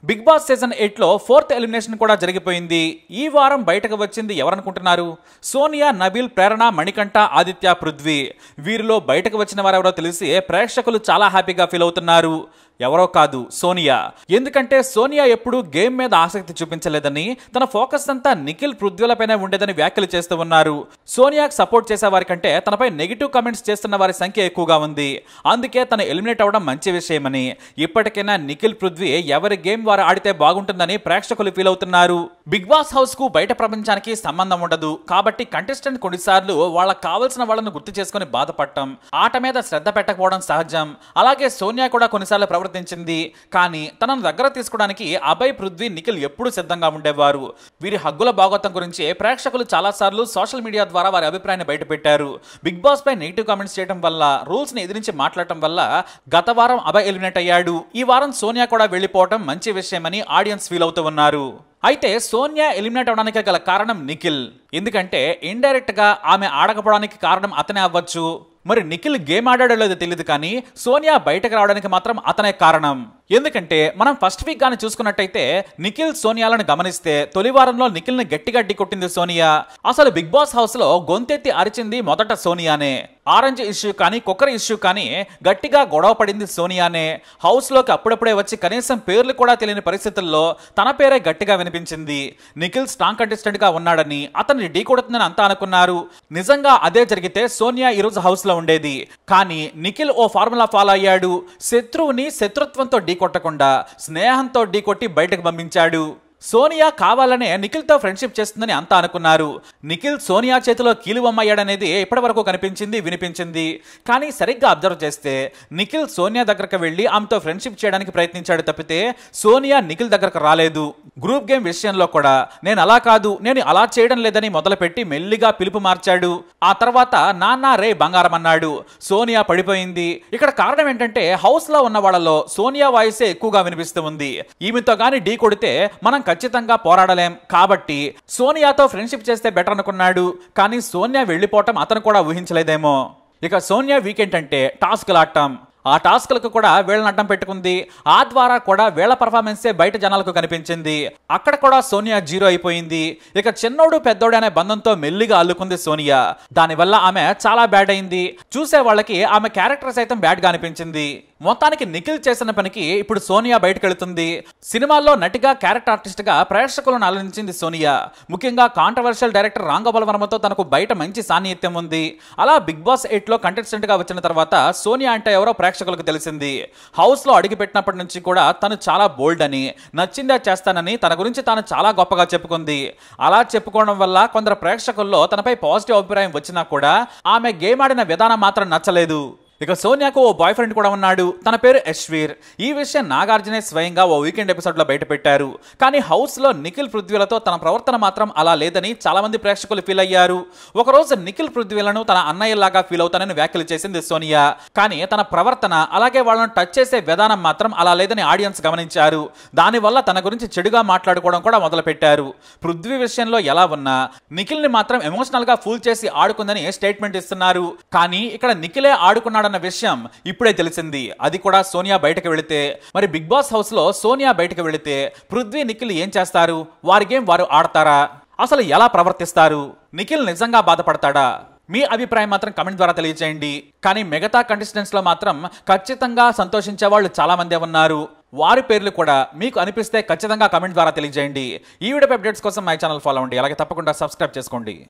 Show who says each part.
Speaker 1: Big boss season 8 లో 4th elimination కూడా జరిగిపోయింది. ఈ వారం బయటకు వచ్చింది ఎవరనుకుంటున్నారు? సోనియా, నబీల్, ప్రేరణ, మణికంఠ, ఆదిత్య, పృథ్వీ. వీరిలో బయటకు వచ్చిన వారెవరో తెలిసి ప్రేక్షకులు చాలా హ్యాపీగా ఫీల్ అవుతున్నారు. ఎవరో కాదు, సోనియా. ఎందుకంటే సోనియా ఎప్పుడూ గేమ్ మీద ఆసక్తి చూపించలేదని, తన ఫోకస్ అంతా నిఖిల్, పృథ్వీలపైనే ఉండేదని వ్యాఖ్యలు చేస్తూ ఉన్నారు. సోనియాకు సపోర్ట్ చేసే వారి కంటే తనపై నెగిటివ్ కామెంట్స్ చేస్తున్న వారి సంఖ్య ఎక్కువగా ఉంది. అందుకే తను ఎలిమినేట్ అవ్వడం మంచి విషయమని, ఇప్పటికైనా నిఖిల్, పృథ్వీ ఎవరి గేమ్ వారు ఆడితే బాగుంటుందని ప్రేక్షకులు ఫీల్ అవుతున్నారు. బిగ్ బాస్ హౌస్ కు బయట ప్రపంచానికి సంబంధం ఉండదు కాబట్టి కంటెస్టెంట్ కొన్నిసార్లు వాళ్ళకి కావాల్సిన వాళ్ళను గుర్తు చేసుకుని బాధపడటం, ఆట మీద శ్రద్ధ పెట్టకపోవడం సహజం. అలాగే సోనియా కూడా కొన్నిసార్లు ప్రవర్తించింది. కానీ తనను దగ్గర తీసుకోవడానికి అభయ్, పృథ్వీ, నిఖిల్ ఎప్పుడూ సిద్ధంగా ఉండేవారు. వీరి హగ్గుల భాగవతం గురించి ప్రేక్షకులు చాలా సార్లు సోషల్ మీడియా ద్వారా వారి అభిప్రాయాన్ని బయటపెట్టారు. బిగ్ బాస్ పై నెగిటివ్ కామెంట్స్ చేయడం వల్ల, రూల్స్ ని ఎదిరించి మాట్లాడటం వల్ల గత వారం అభయ్ ఎలిమినేట్ అయ్యాడు. ఈ వారం సోనియా కూడా వెళ్లిపోవడం మంచి విషయమని ఆడియన్స్ ఫీల్ అవుతూ ఉన్నారు. అయితే సోనియా ఎలిమినేట్ అవడానికి గల కారణం నిఖిల్. ఎందుకంటే ఇండైరెక్ట్ గా ఆమె ఆడకపోవడానికి కారణం అతనే అవ్వచ్చు. మరి నిఖిల్ గేమ్ ఆడాడో లేదో తెలియదు కానీ సోనియా బయటకు రావడానికి మాత్రం అతనే కారణం. ఎందుకంటే మనం ఫస్ట్ వీక్ గాని చూసుకున్నట్టయితే నిఖిల్, సోనియాలను గమనిస్తే తొలి వారంలో నిఖిల్ ని గట్టిగా కొట్టింది సోనియా. అసలు బిగ్ బాస్ హౌస్ లో గొంతెత్తి అరిచింది మొదట సోనియానే. ఆరెంజ్ ఇష్యూ కానీ, కుక్కర్ ఇష్యూ కానీ గట్టిగా గొడవ పడింది సోనియానే. హౌస్ లోకి అప్పుడప్పుడే వచ్చి కనీసం పేర్లు కూడా తెలియని పరిస్థితుల్లో తన పేరే గట్టిగా వినిపించింది. నిఖిల్ స్ట్రాంగ్ కంటెస్టెంట్ గా ఉన్నాడని, అతన్ని ఢీకొడుతుందని అంతా అనుకున్నారు. నిజంగా అదే జరిగితే సోనియా ఈ రోజు హౌస్ లో ఉండేది. కానీ నిఖిల్ ఓ ఫార్ములా ఫాలో అయ్యాడు. శత్రువుని శత్రుత్వంతో ఢీకొట్టకుండా స్నేహంతో ఢీకొట్టి బయటకు పంపించాడు. సోనియా కావాలనే నిఖిల్ తో ఫ్రెండ్షిప్ చేస్తుందని అంతా అనుకున్నారు. నిఖిల్ సోనియా చేతిలో కీలుబొమ్మయ్యాడనేది ఇప్పటి వరకు కనిపించింది, వినిపించింది. కానీ సరిగ్గా అబ్జర్వ్ చేస్తే నిఖిల్ సోనియా దగ్గరకు వెళ్లి ఆమెతో ఫ్రెండ్షిప్ చేయడానికి ప్రయత్నించాడు తప్పితే సోనియా నిఖిల్ దగ్గరకు రాలేదు. గ్రూప్ గేమ్ విషయంలో కూడా నేను అలా కాదు, నేను అలా చేయడం లేదని మొదలుపెట్టి మెల్లిగా పిలుపు మార్చాడు. ఆ తర్వాత నాన్న రే బంగారం అన్నాడు. సోనియా పడిపోయింది. ఇక్కడ కారణం ఏంటంటే హౌస్ లో ఉన్న వాళ్ళలో సోనియా వాయిసే ఎక్కువగా వినిపిస్తూ ఉంది. ఈమెతో గాని ఢీ కొడితే మనం ఖచ్చితంగా పోరాడలేం కాబట్టి సోనియాతో ఫ్రెండ్షిప్ చేస్తే బెటర్ అనుకున్నాడు. కానీ సోనియా వెళ్లిపోవటం అతను కూడా ఊహించలేదేమో. ఇక సోనియా వీకెండ్ అంటే టాస్క్లు ఆడటం. ఆ టాస్క్లకు కూడా వీళ్ళని అడ్డం పెట్టుకుంది. ఆ ద్వారా కూడా వీళ్ళ పర్ఫార్మెన్సే బయట జనాలకు కనిపించింది. అక్కడ కూడా సోనియా జీరో అయిపోయింది. ఇక చిన్నోడు పెద్దోడు అనే బంధంతో మెల్లిగా అల్లుకుంది సోనియా. దానివల్ల ఆమె చాలా బ్యాడ్ అయింది. చూసే వాళ్ళకి ఆమె క్యారెక్టర్ సైతం బ్యాడ్ గా అనిపించింది. మొత్తానికి నిఖిల్ చేసిన పనికి ఇప్పుడు సోనియా బయటకు వెళుతుంది. సినిమాల్లో నటిగా, క్యారెక్టర్ ఆర్టిస్ట్ గా ప్రేక్షకులను అలరించింది సోనియా. ముఖ్యంగా కాంట్రవర్షియల్ డైరెక్టర్ రామ్ గోపాల్ వర్మతో తనకు బయట మంచి సాన్నిహిత్యం ఉంది. అలా బిగ్ బాస్ 8 లో కంటెస్టెంట్ గా వచ్చిన తర్వాత సోనియా అంటే ఎవరో ప్రేక్షకులకు తెలిసింది. హౌస్ లో అడుగు పెట్టినప్పటి నుంచి కూడా తను చాలా బోల్డ్ అని, నచ్చిందే చేస్తానని తన గురించి తాను చాలా గొప్పగా చెప్పుకుంది. అలా చెప్పుకోవడం వల్ల కొందరు ప్రేక్షకుల్లో తనపై పాజిటివ్ అభిప్రాయం వచ్చినా కూడా ఆమె గేమ్ ఆడిన విధానం మాత్రం నచ్చలేదు. ఇక సోనియాకు ఓ బాయ్ ఫ్రెండ్ కూడా ఉన్నాడు. తన పేరు యశ్వీర్. ఈ విషయం నాగార్జునే స్వయంగా ఓ వీకెండ్ ఎపిసోడ్ లో బయట పెట్టారు. కానీ హౌస్ లో నిఖిల్, పృథ్వీలతో తన ప్రవర్తన మాత్రం అలా లేదని చాలా మంది ప్రేక్షకులు ఫీల్ అయ్యారు. ఒకరోజు నిఖిల్, పృథ్వీలను తన అన్నయ్యలాగా ఫీల్ అవుతానని వ్యాఖ్యలు చేసింది సోనియా. కానీ తన ప్రవర్తన, అలాగే వాళ్ళను టచ్ చేసే విధానం మాత్రం అలా లేదని ఆడియన్స్ గమనించారు. దానివల్ల తన గురించి చెడుగా మాట్లాడుకోవడం కూడా మొదలు పెట్టారు. పృథ్వీ విషయంలో ఎలా ఉన్నా నిఖిల్ ని మాత్రం ఎమోషనల్ గా ఫూల్ చేసి ఆడుకుందని స్టేట్మెంట్ ఇస్తున్నారు. కానీ ఇక్కడ నిఖిలే ఆడుకున్నాడు అన్న విషయం ఇప్పుడే తెలిసింది. అది కూడా సోనియా బయటకు వెళితే. మరి బిగ్ బాస్ హౌస్ లో సోనియా బయటకు వెళితే పృథ్వీ, నిఖిల్ ఏం చేస్తారు? వారి గేమ్ వారు ఆడతారా? అసలు ఎలా ప్రవర్తిస్తారు? నిఖిల్ నిజంగా బాధపడతాడా? మీ అభిప్రాయం మాత్రం కమెంట్ ద్వారా తెలియజేయండి. కానీ మిగతా కంటెస్టెంట్స్ లో మాత్రం ఖచ్చితంగా సంతోషించే వాళ్ళు చాలా మంది ఉన్నారు. వారి పేర్లు కూడా మీకు అనిపిస్తే ఖచ్చితంగా కమెంట్ ద్వారా తెలియజేయండి. ఈ వీడియో అప్డేట్స్ కోసం మై ఛానల్ ఫాలో అవ్వండి. అలాగే తప్పకుండా సబ్స్క్రైబ్ చేసుకోండి.